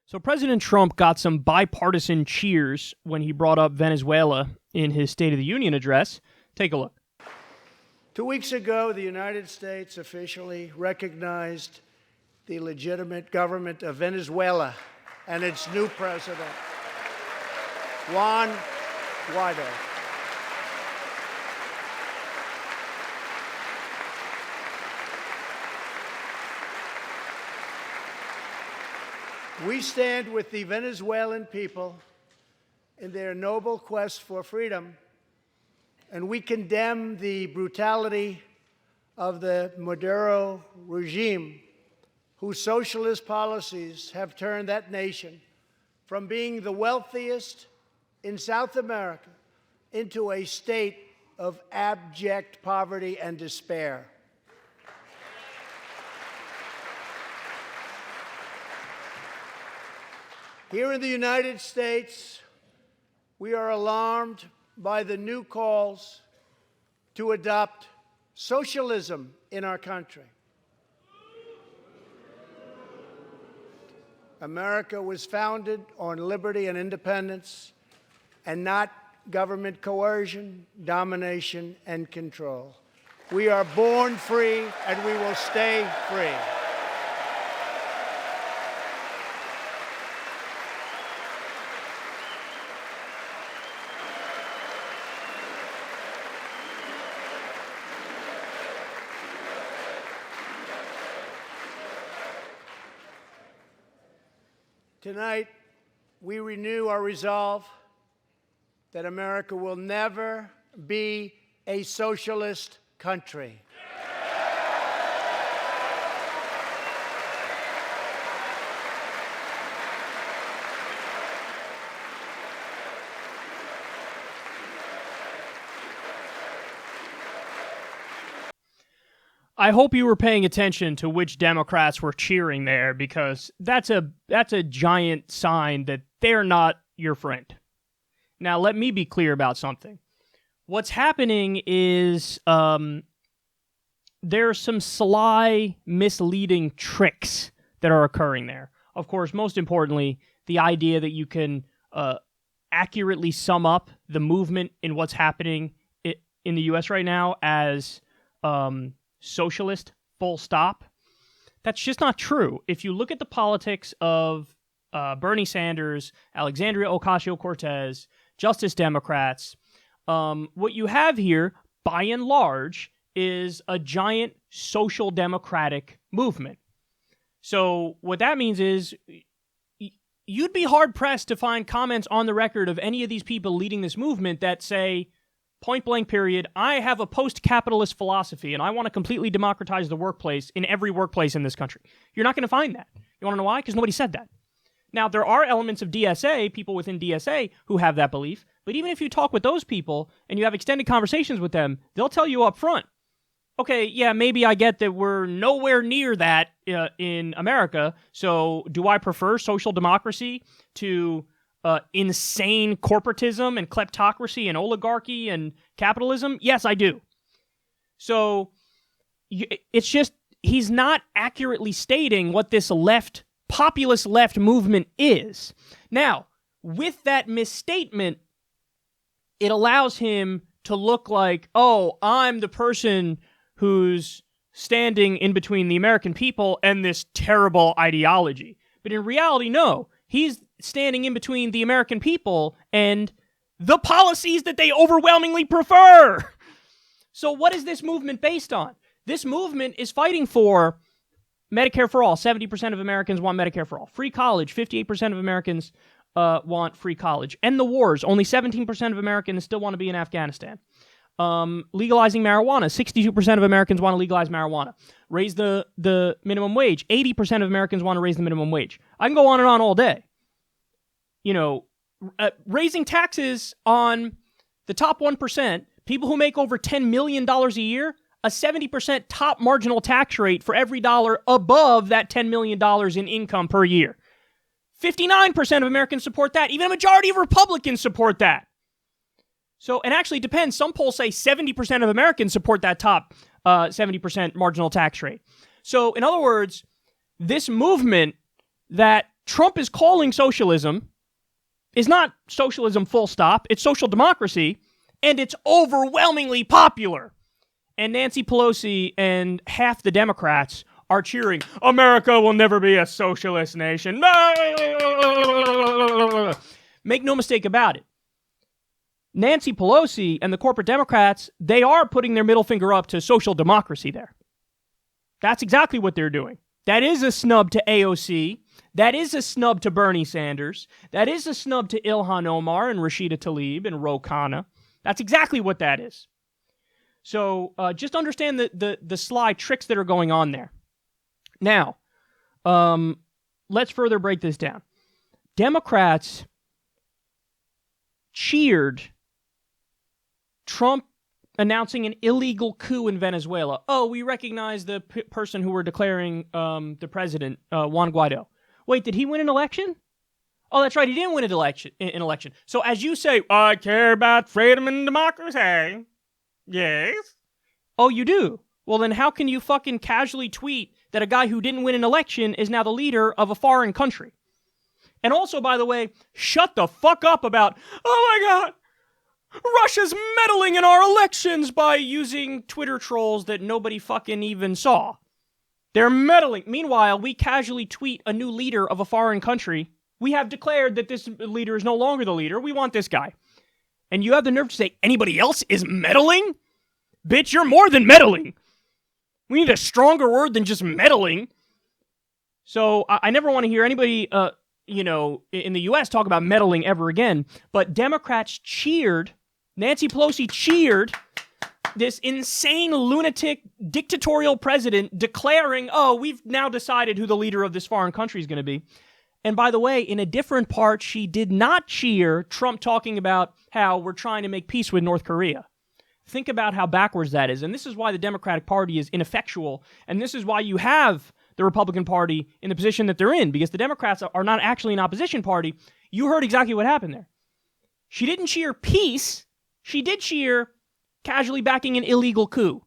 So President Trump got some bipartisan cheers when he brought up Venezuela in his State of the Union address. Take a look. 2 weeks ago, the United States officially recognized the legitimate government of Venezuela and its new president, Juan Guaido. We stand with the Venezuelan people in their noble quest for freedom, and we condemn the brutality of the Maduro regime, whose socialist policies have turned that nation from being the wealthiest in South America into a state of abject poverty and despair. Here in the United States, we are alarmed by the new calls to adopt socialism in our country. America was founded on liberty and independence, and not government coercion, domination, and control. We are born free, and we will stay free. Tonight, we renew our resolve that America will never be a socialist country. I hope you were paying attention to which Democrats were cheering there, because that's a giant sign that they're not your friend. Now, let me be clear about something. What's happening is there are some sly, misleading tricks that are occurring there. Of course, most importantly, the idea that you can accurately sum up the movement in what's happening in the U.S. right now as socialist, full stop. That's just not true. If you look at the politics of Bernie Sanders, Alexandria Ocasio-Cortez, Justice Democrats, what you have here, by and large, is a giant social democratic movement. So what that means is you'd be hard-pressed to find comments on the record of any of these people leading this movement that say, point blank period, I have a post-capitalist philosophy and I want to completely democratize the workplace in every workplace in this country. You're not going to find that. You want to know why? Because nobody said that. Now, there are elements of DSA, people within DSA, who have that belief, but even if you talk with those people and you have extended conversations with them, they'll tell you up front, okay, yeah, maybe I get that we're nowhere near that in America, so do I prefer social democracy to insane corporatism and kleptocracy and oligarchy and capitalism? Yes, I do. So it's just, he's not accurately stating what this populist left movement is. Now, with that misstatement, it allows him to look like, oh, I'm the person who's standing in between the American people and this terrible ideology. But in reality, no. He's standing in between the American people and the policies that they overwhelmingly prefer. So what is this movement based on? This movement is fighting for Medicare for all. 70% of Americans want Medicare for all. Free college. 58% of Americans want free college. End the wars. Only 17% of Americans still want to be in Afghanistan. Legalizing marijuana. 62% of Americans want to legalize marijuana. Raise the minimum wage. 80% of Americans want to raise the minimum wage. I can go on and on all day. You know, raising taxes on the top 1%, people who make over $10 million a year, a 70% top marginal tax rate for every dollar above that $10 million in income per year. 59% of Americans support that. Even a majority of Republicans support that. So, and actually it depends. Some polls say 70% of Americans support that top 70% marginal tax rate. So, in other words, this movement that Trump is calling socialism is not socialism full stop. It's social democracy, and it's overwhelmingly popular. And Nancy Pelosi and half the Democrats are cheering, America will never be a socialist nation. Make no mistake about it. Nancy Pelosi and the corporate Democrats, they are putting their middle finger up to social democracy there. That's exactly what they're doing. That is a snub to AOC. That is a snub to Bernie Sanders. That is a snub to Ilhan Omar and Rashida Tlaib and Ro Khanna. That's exactly what that is. So just understand the sly tricks that are going on there. Now, let's further break this down. Democrats cheered Trump announcing an illegal coup in Venezuela. Oh, we recognize the person who were declaring the president, Juan Guaido. Wait, did he win an election? Oh, that's right, he didn't win an election. So as you say, I care about freedom and democracy. Yes. Oh, you do? Well, then how can you fucking casually tweet that a guy who didn't win an election is now the leader of a foreign country? And also, by the way, shut the fuck up about, oh my God, Russia's meddling in our elections by using Twitter trolls that nobody fucking even saw. They're meddling. Meanwhile, we casually tweet a new leader of a foreign country. We have declared that this leader is no longer the leader. We want this guy. And you have the nerve to say anybody else is meddling? Bitch, you're more than meddling. We need a stronger word than just meddling. So I never want to hear anybody, in the U.S. talk about meddling ever again. But Democrats cheered, Nancy Pelosi cheered this insane, lunatic, dictatorial president declaring, oh, we've now decided who the leader of this foreign country is going to be. And by the way, in a different part, she did not cheer Trump talking about how we're trying to make peace with North Korea. Think about how backwards that is. And this is why the Democratic Party is ineffectual. And this is why you have the Republican Party in the position that they're in, because the Democrats are not actually an opposition party. You heard exactly what happened there. She didn't cheer peace. She did cheer casually backing an illegal coup.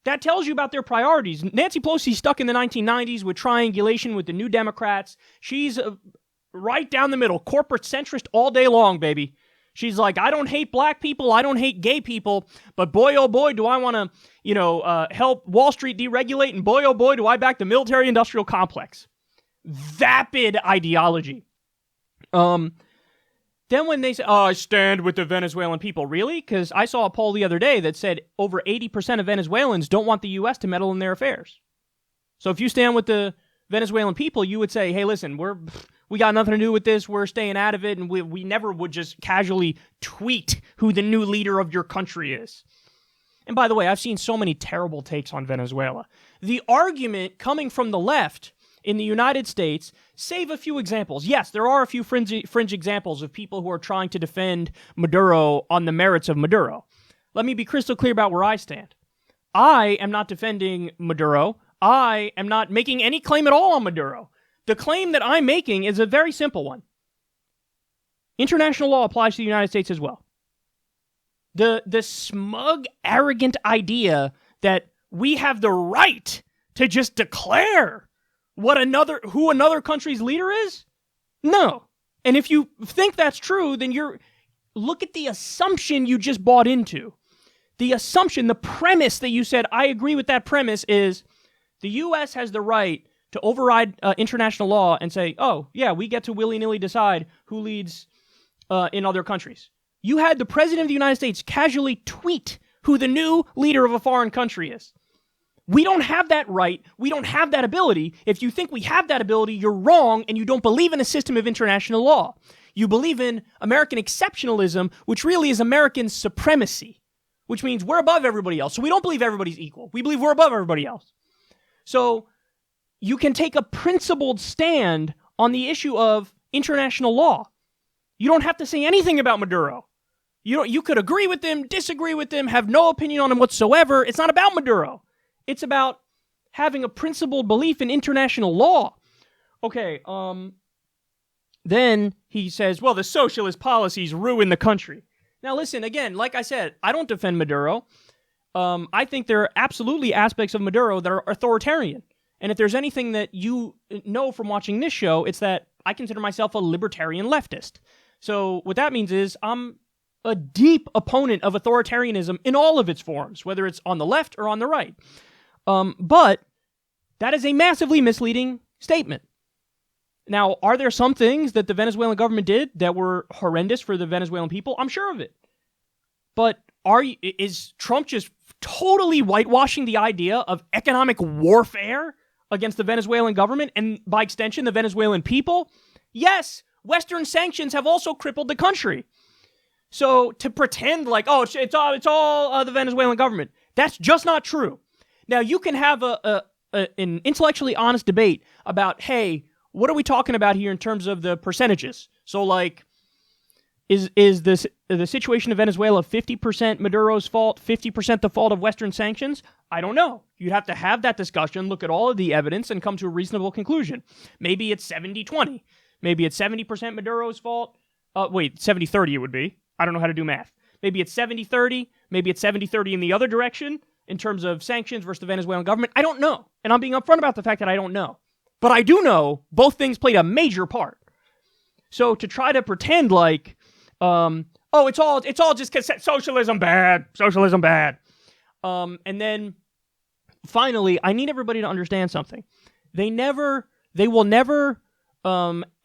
That tells you about their priorities. Nancy Pelosi stuck in the 1990s with triangulation with the New Democrats. She's right down the middle, corporate centrist all day long, baby. She's like, I don't hate black people, I don't hate gay people, but boy, oh boy, do I want to, help Wall Street deregulate, and boy, oh boy, do I back the military-industrial complex. Vapid ideology. Then when they say, oh, I stand with the Venezuelan people, really? Because I saw a poll the other day that said over 80% of Venezuelans don't want the U.S. to meddle in their affairs. So if you stand with the Venezuelan people, you would say, hey, listen, we got nothing to do with this, we're staying out of it, and we never would just casually tweet who the new leader of your country is. And by the way, I've seen so many terrible takes on Venezuela. The argument coming from the left in the United States, save a few examples. Yes, there are a few fringe examples of people who are trying to defend Maduro on the merits of Maduro. Let me be crystal clear about where I stand. I am not defending Maduro. I am not making any claim at all on Maduro. The claim that I'm making is a very simple one. International law applies to the United States as well. The smug, arrogant idea that we have the right to just declare who another country's leader is? No. And if you think that's true, then look at the assumption you just bought into. The assumption, the premise that you said, I agree with that premise, is the U.S. has the right to override international law and say, oh, yeah, we get to willy-nilly decide who leads in other countries. You had the President of the United States casually tweet who the new leader of a foreign country is. We don't have that right. We don't have that ability. If you think we have that ability, you're wrong, and you don't believe in a system of international law. You believe in American exceptionalism, which really is American supremacy, which means we're above everybody else. So we don't believe everybody's equal. We believe we're above everybody else. So you can take a principled stand on the issue of international law. You don't have to say anything about Maduro. You could agree with him, disagree with him, have no opinion on him whatsoever. It's not about Maduro. It's about having a principled belief in international law. Okay, then he says, well, the socialist policies ruin the country. Now listen, again, like I said, I don't defend Maduro. I think there are absolutely aspects of Maduro that are authoritarian. And if there's anything that you know from watching this show, it's that I consider myself a libertarian leftist. So what that means is I'm a deep opponent of authoritarianism in all of its forms, whether it's on the left or on the right. But that is a massively misleading statement. Now, are there some things that the Venezuelan government did that were horrendous for the Venezuelan people? I'm sure of it. But is Trump just totally whitewashing the idea of economic warfare against the Venezuelan government and, by extension, the Venezuelan people? Yes, Western sanctions have also crippled the country. So to pretend like, oh, it's all the Venezuelan government, that's just not true. Now, you can have an intellectually honest debate about, hey, what are we talking about here in terms of the percentages? So, like, is the situation of Venezuela 50% Maduro's fault, 50% the fault of Western sanctions? I don't know. You'd have to have that discussion, look at all of the evidence, and come to a reasonable conclusion. Maybe it's 70-20. Maybe it's 70% Maduro's fault. 70-30 it would be. I don't know how to do math. Maybe it's 70-30. Maybe it's 70-30 in the other direction in terms of sanctions versus the Venezuelan government. I don't know. And I'm being upfront about the fact that I don't know. But I do know both things played a major part. So to try to pretend like, it's all just because socialism bad. And then finally, I need everybody to understand something. They will never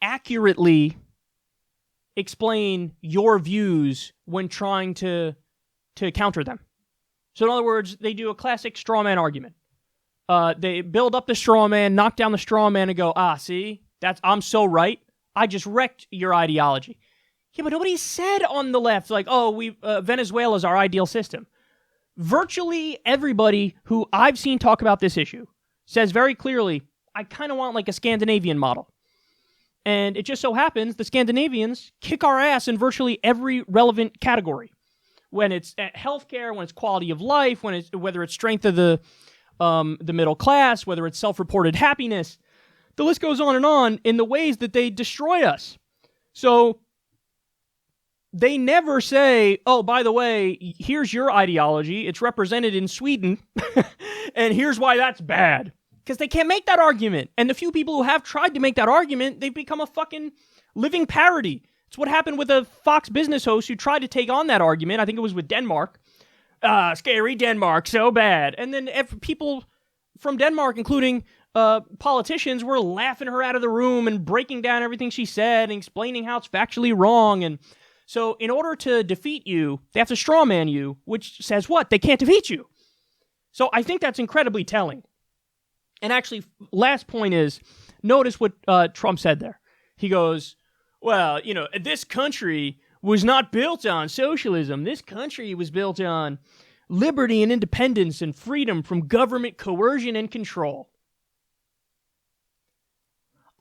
accurately explain your views when trying to counter them. So in other words, they do a classic straw man argument. They build up the straw man, knock down the straw man, and go, see, I'm so right. I just wrecked your ideology. Yeah, but nobody said on the left, like, Venezuela's our ideal system. Virtually everybody who I've seen talk about this issue says very clearly, I kind of want like a Scandinavian model. And it just so happens the Scandinavians kick our ass in virtually every relevant category. When it's healthcare, when it's quality of life, whether it's strength of the middle class, whether it's self-reported happiness, the list goes on in the ways that they destroy us. So they never say, oh, by the way, here's your ideology. It's represented in Sweden, and here's why that's bad. Because they can't make that argument. And the few people who have tried to make that argument, they've become a fucking living parody. It's what happened with a Fox business host who tried to take on that argument. I think it was with Denmark. Scary Denmark, so bad. And then people from Denmark, including politicians, were laughing her out of the room and breaking down everything she said and explaining how it's factually wrong. And so in order to defeat you, they have to strawman you, which says what? They can't defeat you. So I think that's incredibly telling. And actually, last point is, notice what Trump said there. He goes, well, this country was not built on socialism. This country was built on liberty and independence and freedom from government coercion and control.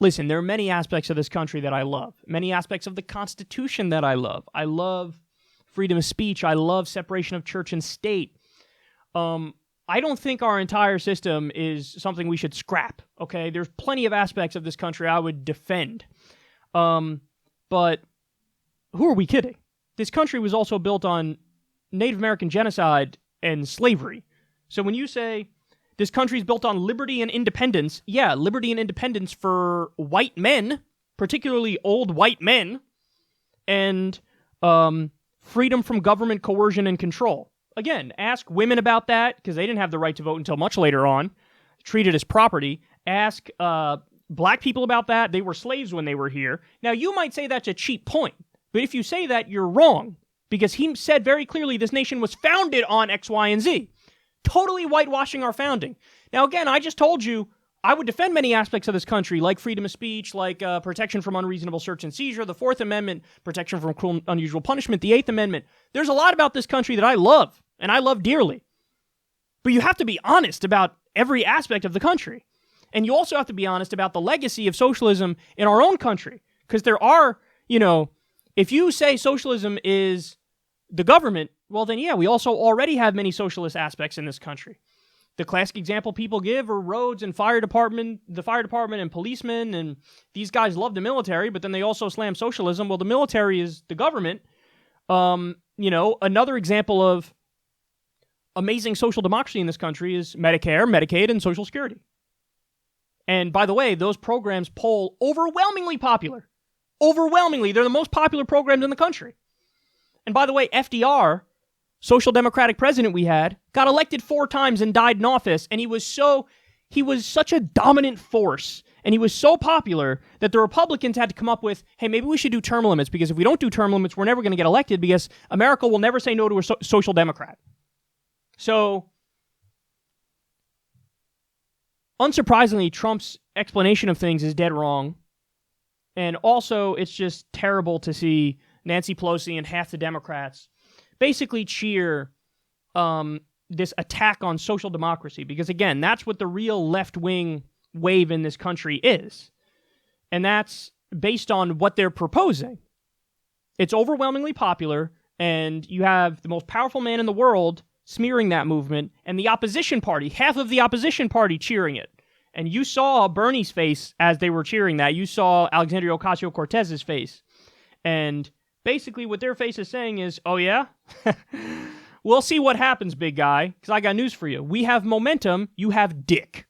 Listen, there are many aspects of this country that I love. Many aspects of the Constitution that I love. I love freedom of speech. I love separation of church and state. I don't think our entire system is something we should scrap, okay? There's plenty of aspects of this country I would defend. But who are we kidding? This country was also built on Native American genocide and slavery. So when you say this country is built on liberty and independence, yeah, liberty and independence for white men, particularly old white men, and freedom from government coercion and control. Again, ask women about that, because they didn't have the right to vote until much later on, treated as property. Ask black people about that. They were slaves when they were here. Now, you might say that's a cheap point, but if you say that, you're wrong, because he said very clearly this nation was founded on X, Y, and Z. Totally whitewashing our founding. Now, again, I just told you I would defend many aspects of this country, like freedom of speech, like protection from unreasonable search and seizure, the Fourth Amendment, protection from cruel and unusual punishment, the Eighth Amendment. There's a lot about this country that I love, and I love dearly. But you have to be honest about every aspect of the country. And you also have to be honest about the legacy of socialism in our own country. Because there are, if you say socialism is the government, well then yeah, we also already have many socialist aspects in this country. The classic example people give are roads and the fire department and policemen, and these guys love the military, but then they also slam socialism. Well, the military is the government. Another example of amazing social democracy in this country is Medicare, Medicaid, and Social Security. And by the way, those programs poll overwhelmingly popular. Overwhelmingly. They're the most popular programs in the country. And by the way, FDR, social democratic president we had, got elected 4 times and died in office. And he was such a dominant force. And he was so popular that the Republicans had to come up with, hey, maybe we should do term limits, because if we don't do term limits, we're never going to get elected, because America will never say no to a social democrat. So, unsurprisingly, Trump's explanation of things is dead wrong. And also, it's just terrible to see Nancy Pelosi and half the Democrats basically cheer this attack on social democracy. Because, again, that's what the real left-wing wave in this country is. And that's based on what they're proposing. It's overwhelmingly popular, and you have the most powerful man in the world smearing that movement, and the opposition party, half of the opposition party cheering it. And you saw Bernie's face as they were cheering that. You saw Alexandria Ocasio-Cortez's face. And basically what their face is saying is, oh yeah? We'll see what happens, big guy, because I got news for you. We have momentum, you have dick.